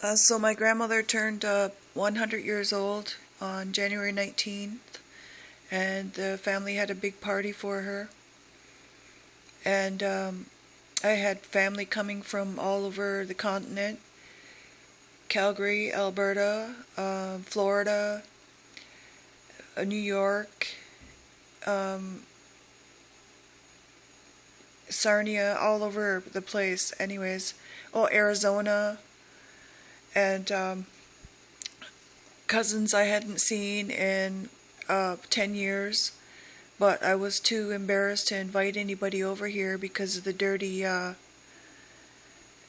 So my grandmother turned 100 years old on January 19th, and the family had a big party for her. And I had family coming from all over the continent: Calgary, Alberta, Florida, New York, um, Sarnia, all over the place. Anyways, Arizona, and cousins I hadn't seen in 10 years, but I was too embarrassed to invite anybody over here because of the dirty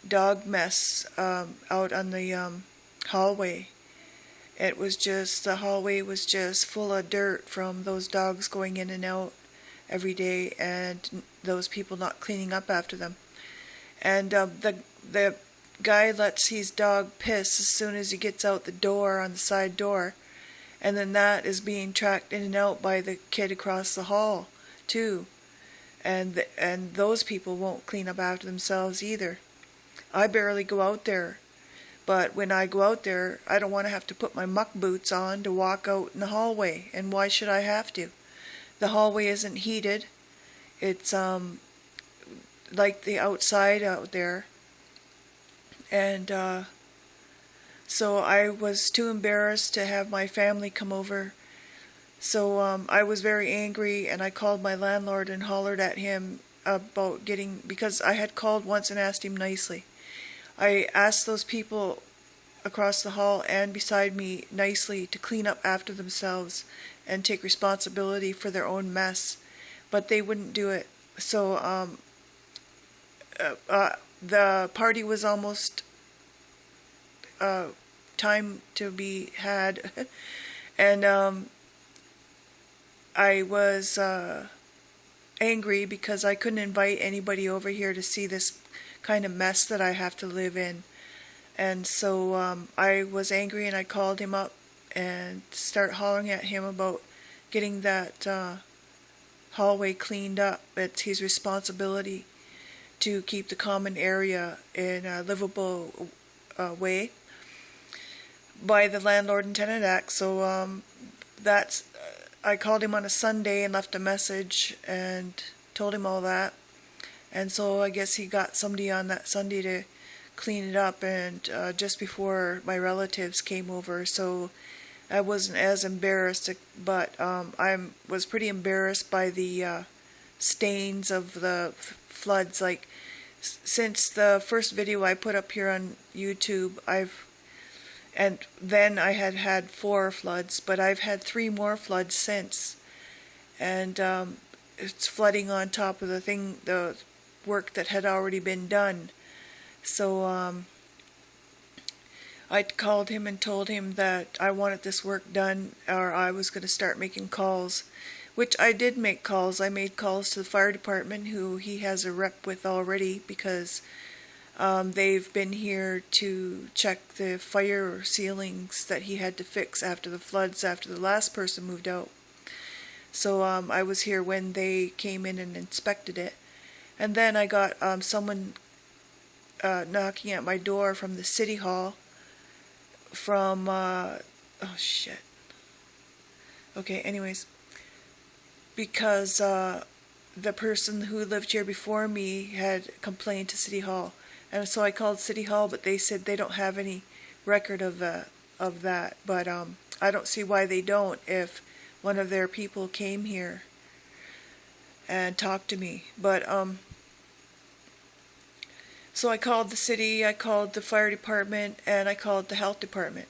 dog mess out on the hallway. The hallway was just full of dirt from those dogs going in and out every day, and those people not cleaning up after them. And the guy lets his dog piss as soon as he gets out the door on the side door, and then that is being tracked in and out by the kid across the hall too. And those people won't clean up after themselves either. I barely go out there, but when I go out there, I don't want to have to put my muck boots on to walk out in the hallway. And why should I have to? The hallway isn't heated. It's like the outside out there. And so I was too embarrassed to have my family come over. So I was very angry, and I called my landlord and hollered at him about because I had called once and asked him nicely. I asked those people across the hall and beside me nicely to clean up after themselves and take responsibility for their own mess, but they wouldn't do it. So the party was almost time to be had, and I was angry because I couldn't invite anybody over here to see this kind of mess that I have to live in. And so I was angry, and I called him up and started hollering at him about getting that hallway cleaned up. It's his responsibility to keep the common area in a livable way by the Landlord and Tenant Act. So I called him on a Sunday and left a message and told him all that. And so I guess he got somebody on that Sunday to clean it up, and just before my relatives came over, so I wasn't as embarrassed, but I was pretty embarrassed by the stains of the floods. Like, since the first video I put up here on YouTube, and then I had 4 floods, but I've had 3 more floods since, and it's flooding on top of the work that had already been done. So I called him and told him that I wanted this work done, or I was going to start making calls, which I did make calls. I made calls to the fire department, who he has a rep with already, because they've been here to check the fire ceilings that he had to fix after the floods, after the last person moved out. So I was here when they came in and inspected it. And then I got someone knocking at my door from the city hall from anyways, because the person who lived here before me had complained to city hall, and so I called city hall, but they said they don't have any record of that. But I don't see why they don't, if one of their people came here and talked to me. But so I called the city, I called the fire department, and I called the health department.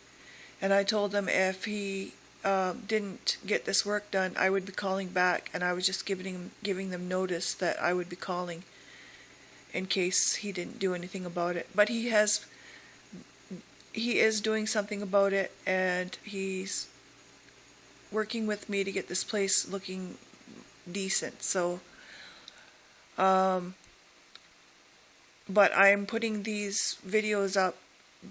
And I told them if he didn't get this work done, I would be calling back, and I was just giving them notice that I would be calling in case he didn't do anything about it. But he is doing something about it, and he's working with me to get this place looking decent. So but I'm putting these videos up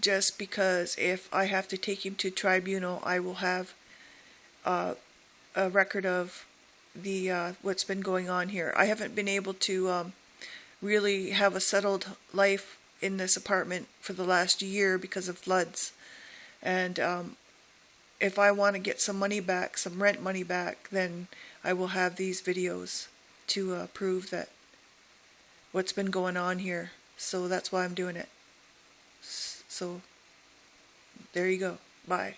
just because if I have to take him to tribunal, I will have a record of the what's been going on here. I haven't been able to really have a settled life in this apartment for the last year because of floods. And if I want to get some money back, some rent money back, then I will have these videos to prove that what's been going on here. So that's why I'm doing it. So there you go. Bye.